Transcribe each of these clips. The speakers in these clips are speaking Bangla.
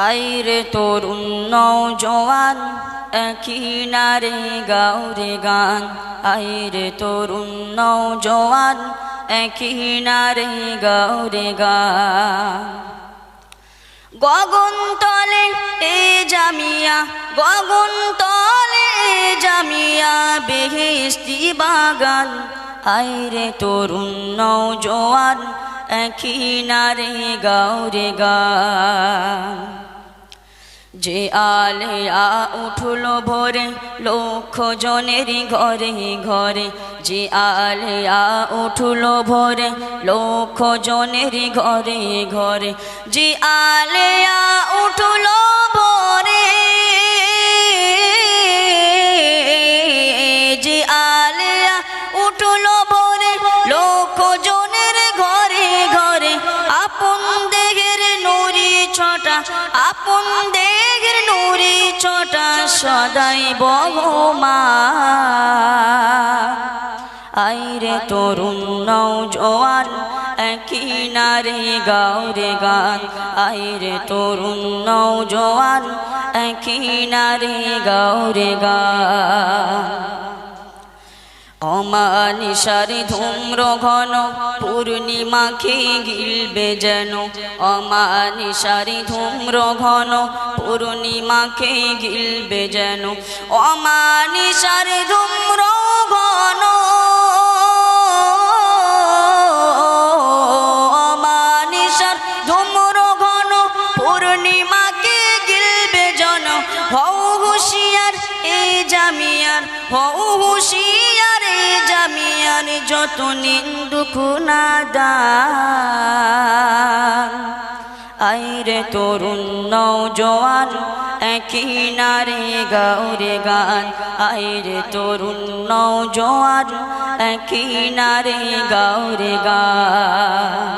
আইরে তরুণ নওজোয়ান একই নারে গাওরে গান। আইরে তরুণ নওজোয়ান একই নারে গাওরে গান। গগন তলে এ জামিয়া, গগন তলে জামিয়া বেহেশতি বাগান। আইরে তরুণ নওজোয়ান একই নারে গাওরে গান। যে আলেয়া উঠলো ভোরে লক্ষ জনের ঘরে ঘরে। যে আলেয়া উঠলো ভোরে লক্ষ জনের ঘরে ঘরে। যে আলেয়া উঠলো ভোরে, যে আলেয়া উঠলো ভোরে লক্ষ জনের ঘরে ঘরে। আপন দেহের নুরি ছটা, আপন দেহের নুরি ছটা সদাই বহমান। আইরে তরুণ নওজোয়ান একই নারে গাওরে গান। আইরে তরুণ নওজোয়ান একই নারে গাওরে গান। অমানিসারে ধূম্র ঘন পূর্ণিমাকে গিলবে যেন। অমানিসারে ধূম্র ঘন পূর্ণিমাকে গিলবে যেন। অমানিসারে ধূম্র ঘন, অমানিসার ধূম্র ঘন পূর্ণিমাকে গিলবে যেন। হও হুঁশিয়ার এ জামিয়ার, হও হুঁশিয়ার এ জামিয়ার যত নিন্দুক নাদান। আইরে তরুণ নওজোয়ান একই নারে গাওরে গান। আইরে তরুণ নওজোয়ান একই নারে গাওরে গান।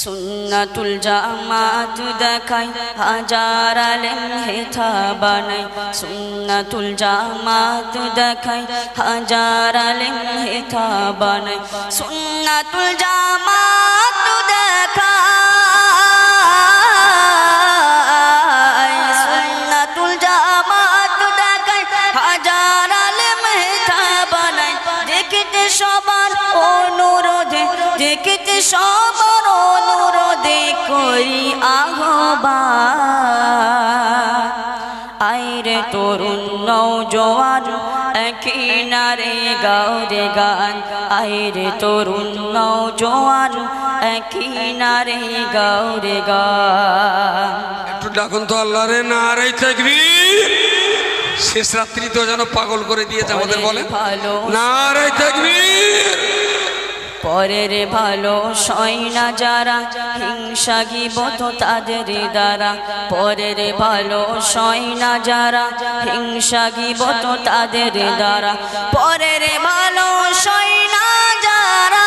সুন্নাতুল জামাত দেখাই হাজার আলেম হেথা বানাই। সুন্নাতুল জামাত দেখাই হাজার আলেম হেথা বানাই। সুন্নাতুল জামাত দেখাই, সুন্নাতুল জামাত দেখাই হাজার আলেম হেথা বানাই। দেখতে সবার অনুরোধে, দেখতে সবার অনুরোধে করি আহ্বান। আইরে তরুণ নওজোয়ান একই নারে গাওরে গান। আইরে তরুণ নওজোয়ান একই নারে গাওরে গান। একটু ডাকুন তো আল্লাহ রে নারে তাকবীর। শেষ রাত্রি তো যেন পাগল করে দিয়েছে আমাদের, বলে নারে তাকবীর। পরের ভালো সয় না যারা হিংসা গিবত তাদের দ্বারা। পরের ভালো সয় না যারা হিংসা গিবত তাদের দ্বারা। পরের ভালো সয় না যারা,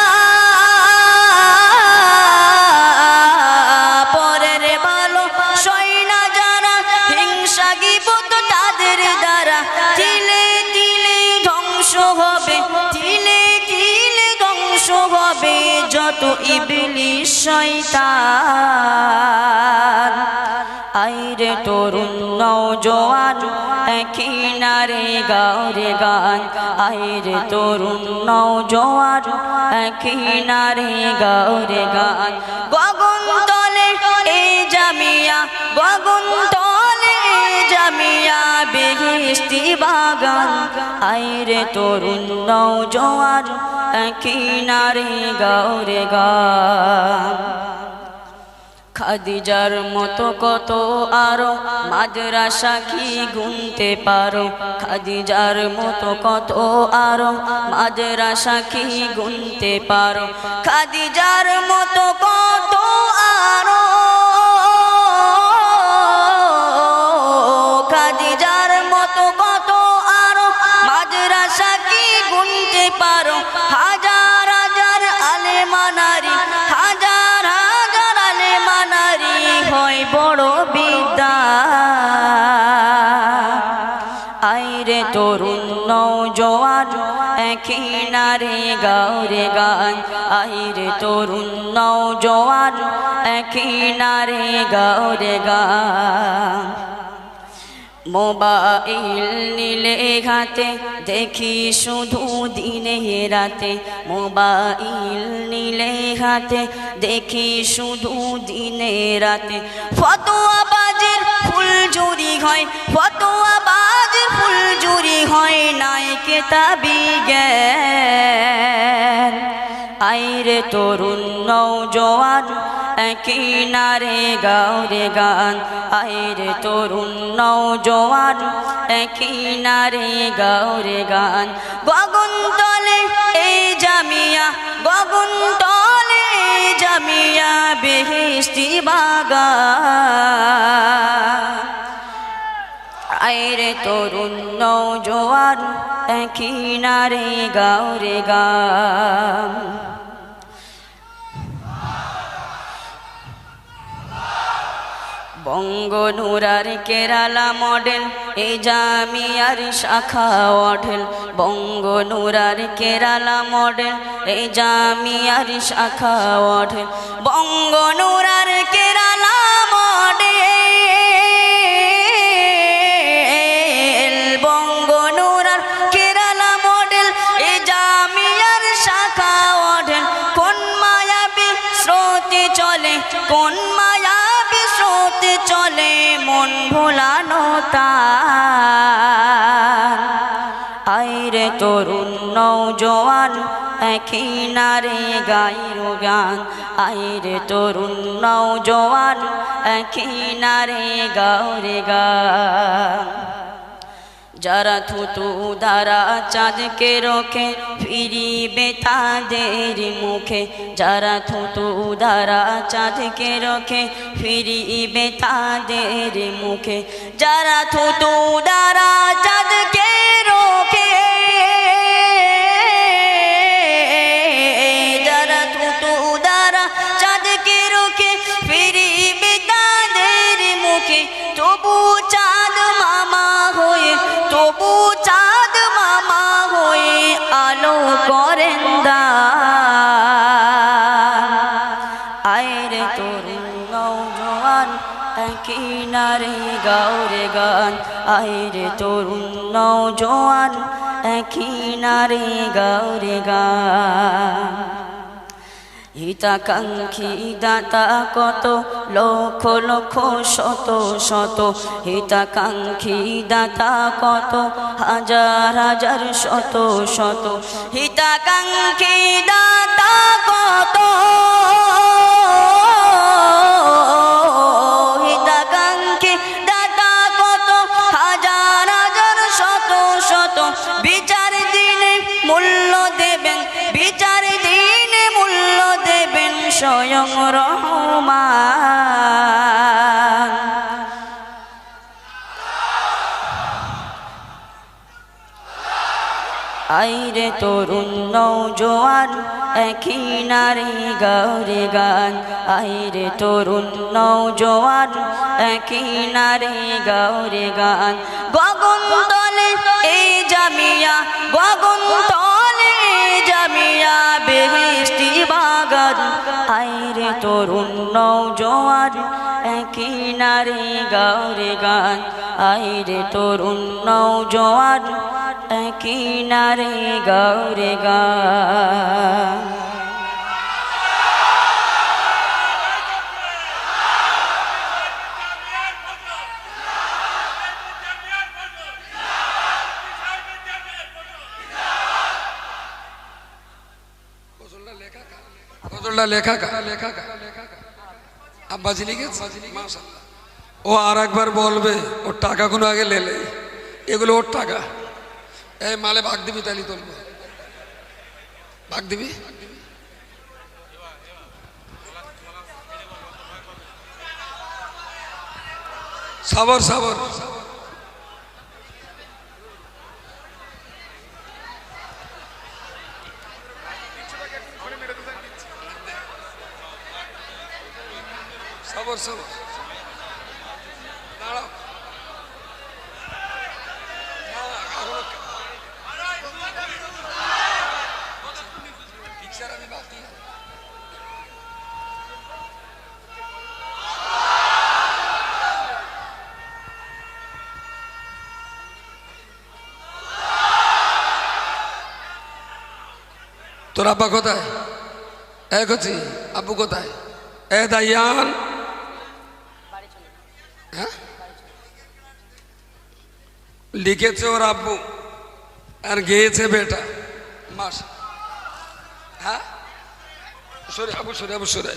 পরের ভালো সয় না যারা হিংসা গিবত তাদের দ্বারা। তিলে তিলে ধ্বংস হবে, তিলে তিলে ধ্বংস হবে যত ইবলিস শয়তান। আইরে তরুণ নওজোয়ান একই নারে গাওরে গান। আইরে তরুণ নওজোয়ান একই নারে গাওরে গান। গগন তলে এ জামিয়া, গগন তলে এ জামিয়া বেহেশতি বাগান। আইরে তরুণ নওজোয়ান একই নারে গাওরে গান। খাদিজার মতো কত আরো মাদ্রাসা কি গুনতে পারো। খাদিজার মতো কত আরো মাদ্রাসা কি গুনতে পারো। খাদিজার মতো কত আরো, খাদিজার মতো কত আরো মাদ্রাসা কি গুনতে পারো। হাজার হাজার আলেমা নারী, হাজার হাজার আলেমা নারী হয় বড় বিদ্যা। আইরে তরুণ নওজোয়ান একই নারে গাওরে গান। আইরে তরুণ নওজোয়ান একই নারে গাওরে গান মোবাইল নিলে হাতে দেখি শুধু দিনে রাতে মোবাইল নিলে হাতে দেখি শুধু দিনে রাতে ফতোয়া বাজের ফুল জুরি হয় ফতোয়া বাজের ফুল জুরি হয় নাই কেতাবি জ্ঞান আইরে তরুণ নওজোয়ান একই নারে গাওরে গান আইরে তরুণ নওজোয়ান একই নারে গাওরে গান গগন তলে এই জামিয়া গগন তলে এই জামিয়া বেহেশতি বাগান আইরে তরুণ নওজোয়ান একই নারে গাওরে গান বঙ্গনুরার কেরালা মডেল এই জামিয়ার শাখা অঢেল বঙ্গনুরার কেরালা মডেল এই জামিয়ার শাখা অঢেল বঙ্গনুরার কেরালা মডেল বঙ্গনুরার কেরালা মডেল এই জামিয়ার শাখা অঢেল কোন মায়াবী স্রোতে চলে কোন মায়াবী স্রোতে চলে মন ভোলানো তার আইরে তরুণ নওজোয়ান একই নারে গাইরো গান আইরে তরুণ নওজোয়ান একই নারে গাওরে গান যারা থুতু দ্বারা চাঁদকে রোখে ফিরিবে তাদের মুখে যারা থুতু দ্বারা চাঁদকে রোখে ফিরিবে তাদের মুখে যারা থুতু দ্বারা চাঁদকে রোখে যারা থুতু দ্বারা চাঁদকে রোখে ফিরিবে তাদের মুখে তবু চাঁদ মামা হয়ে তবু চাঁদ মামা হয়ে আলো করেন দান আইরে তরুণ নওজোয়ান একই নারে গাওরে গান আইরে তরুণ নওজোয়ান একই নারে গাওরে গান হিতাকাঙ্ক্ষী দাতা কত লক্ষ লক্ষ শত শত হিতাকাঙ্ক্ষী দাতা কত হাজার হাজার শত শত হিতাকাঙ্ক্ষী দাতা কত হিতাকাঙ্ক্ষী দাতা কত হাজার হাজার শত শত বিচার দিনে মূল্য দেবেন বিচার দিনে মূল্য দেবেন স্বয়ং রহমান আইরে তরুণ নওজোয়ান একই নারে গাওরে গান আইরে তরুণ নওজোয়ান একই নারে গাওরে গান গগন তলে এই জামিয়া গগন তলে জামিয়া বেহেশতি বাগান আইরে তরুণ নওজোয়ান একই নারে গাওরে গান আইরে তরুণ নওজোয়ান একই নারে গাওরে গান লেখা আব্বাজি লিখেছে মাশাআল্লাহ ও আর একবার বলবে ওর টাকাগুলো আগে লেলে এগুলো ওর টাকা এই মালে ভাগ দিবি তালি তুলবো ভাগ দিবি সাবর সাবর সাবর সাবর দাঁড়াও তোর আব্বা কোথায়? এ কচি আব্বু কোথায়? এ দাইয়ান, হ্যাঁ লিখেছে ওর আব্বু আর গেয়েছে বেটা মাস। হ্যাঁ সরে আবু সরে আবু সরে,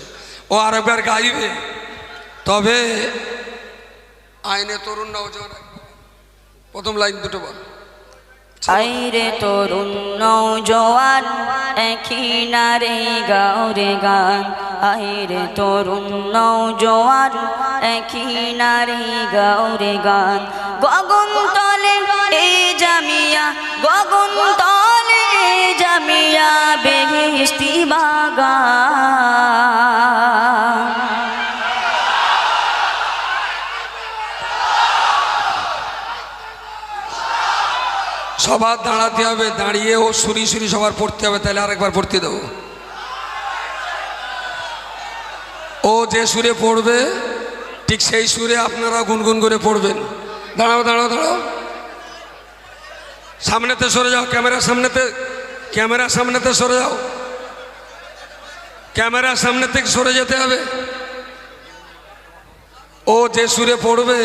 ও আরেকবার গাইবে। তবে আইনে তরুণ নওজোয়ান, প্রথম লাইন দুটো বল। আইরে তরুণ নওজোয়ান একই নারে গাও রে গান, আইরে তরুণ নওজোয়ান একই নারে গাও রে গান। গগন তলে এই জামিয়া, গগন তলে জামিয়া বেহেশতি বাগান। সবার দাঁড়াতে হবে, দাঁড়িয়ে ও সুরি সুরি সবার পড়তে হবে, তাহলে আরেকবার পড়তে দেবো। ও যে সুরে পড়বে ঠিক সেই সুরে আপনারা গুনগুন করে পড়বেন। দাঁড়াও দাঁড়াও দাঁড়াও, সামনেতে সরে যাও, ক্যামেরার সামনেতে, ক্যামেরার সামনেতে সরে যাও, ক্যামেরার সামনে থেকে সরে যেতে হবে। ও যে সুরে পড়বে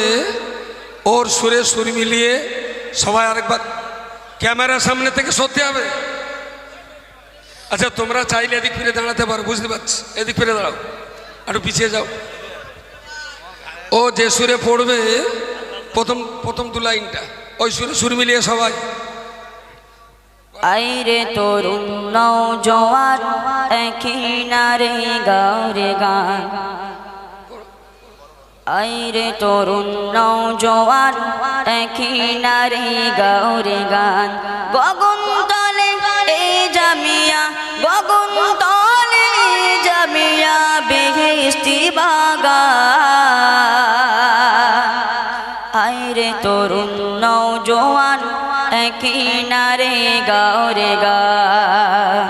ওর সুরে সুর মিলিয়ে সবাই আরেকবার ক্যামেরার সামনে থেকে সরতে হবে। আচ্ছা তোমরা চাইলে এদিক ফিরে দাঁড়াতে পারো, বুঝতে পারছি, এদিক ফিরে দাঁড়াও, একটু পিছিয়ে যাও। ও যে সুরে পড়বে প্রথম প্রথম দু লাইনটা ওই সুরে সুর মিলিয়ে সবাই। আইরে তরুণ নওজোয়ান একই নারে গাও রে গান, আইরে তরুণ নওজোয়ান একই নারে গাও রে গান। গগন তলে এই জামিয়া, গগন তলে জামিয়া বেহেশতি বাগান। আইরে তরুণ নওজোয়ান একই নারে গাও রে গান।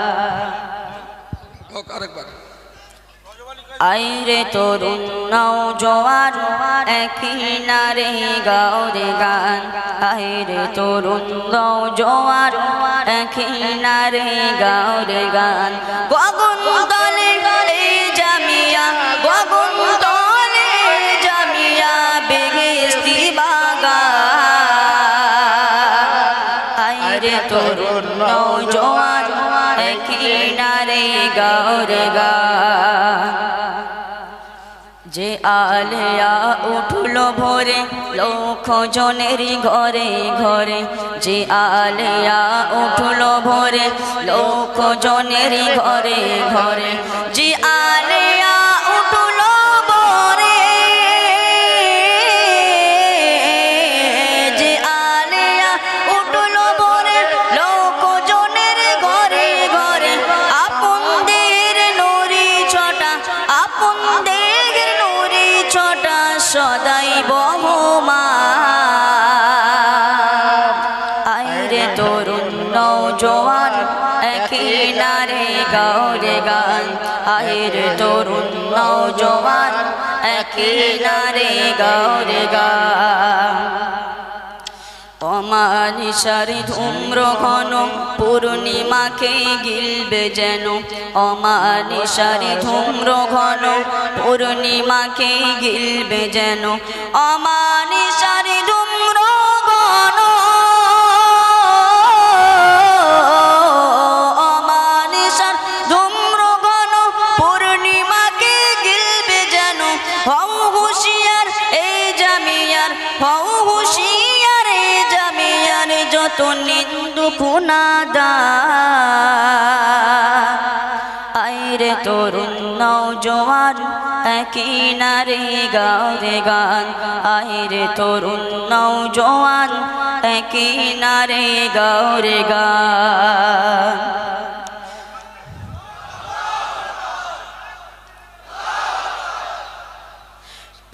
আরেকবার। আইরে তরুণ নওজোয়ান একই নারে গাও রে গান, আইরে তরুণ নওজোয়ান একই নারে গাও রে গান। গগন তলে এই জামিয়া, গগন তলে জামিয়া বেহেশতি বাগান। আইরে তরুণ নওজোয়ান একই নারে গাও রে গান। যে আলেয়া উঠলো ভোরে লক্ষ জনের ঘরে ঘরে, যে আলেয়া উঠলো ভোরে লক্ষ জনের ঘরে ঘরে, যে আলেয়া উঠলো ভোরে, যে আলেয়া উঠলো ভোরে লক্ষ জনের ঘরে ঘরে। আপনদের নরি ছটা, আপনদের নরি ছটা সদাই বহমান। আইরে তরুণ নওজোয়ান একই নারে গাও রে গান, আইরে তরুণ নওজোয়ান একই নারে গাও রে গান। অমানিসার ধূম্র ঘন পূর্ণিমাকে গিলবে যেন, অমানিসার ধূম্র ঘন পূর্ণিমাকে গিলবে যেন, অমানিসার ধূম্র ঘন, অমানিসার ধূম্র ঘন পূর্ণিমাকে গিলবে যেন। হও হুঁশিয়ার এই জামিয়ার, হও হুঁশিয়ার এই জামিয়ার যত নিন্দু কুনাদার। আইরে তরুণ নওজোয়ান একই নারে গাও রে গান, আইরে তরুণ নওজোয়ান একই নারে গাও রে গান।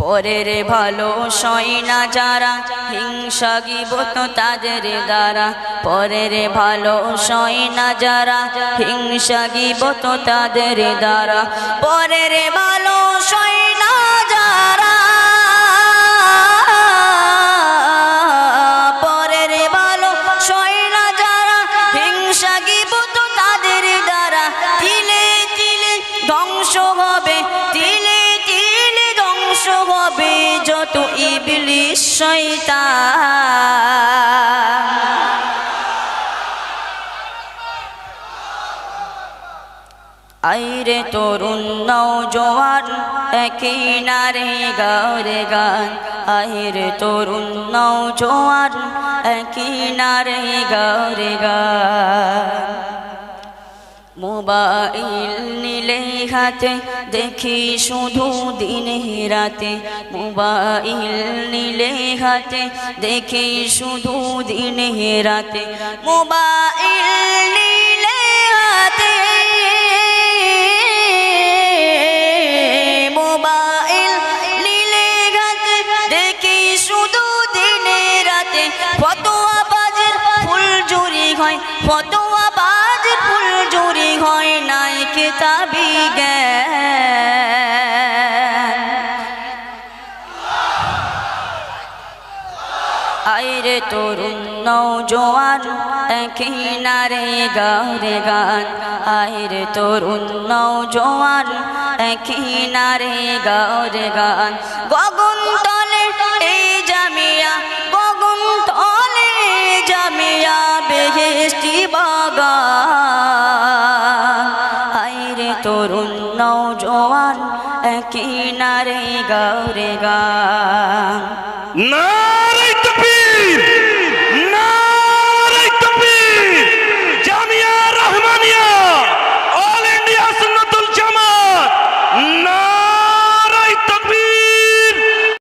পরের ভালো সয় না যারা, হিংসা গীবত তাদের দ্বারা, পরের ভালো সয় না যারা, হিংসা গীবত তাদের দ্বারা, পরের ভালো সয় না যারা, পরের ভালো সয় না যারা, হিংসা গীবত তাদের দ্বারা, শয়তান। আইরে তরুণ নওজোয়ান একই নারে গারে গান, আইরে তরুণ নওজোয়ান একই নারে গারে গান। মোবাইল নিলে হাতে দেখি শুধু দিনে রাতে, মোবাইল নিলে হাতে দেখি শুধু দিনে রাতে, মোবাইল নিলে হাতে, মোবাইল নিলে হাতে দেখি শুধু দিনে রাতে। ফতোয়া বাজের ফুল জুরি হয়, ফতোয়া বাজের ফুল জুরি হয়, নাই কিতাবি জ্ঞান। আইরে তরুণ নওজোয়ান একই নারে গারে গান, আইরে তরুণ নওজোয়ান একই নারে গারে গান। গগন তলে এই জামিয়া, গগন তলে জামিয়া বেহেশতি বাগান। আইরে তরুণ নওজোয়ান একই নারে গারে গান। না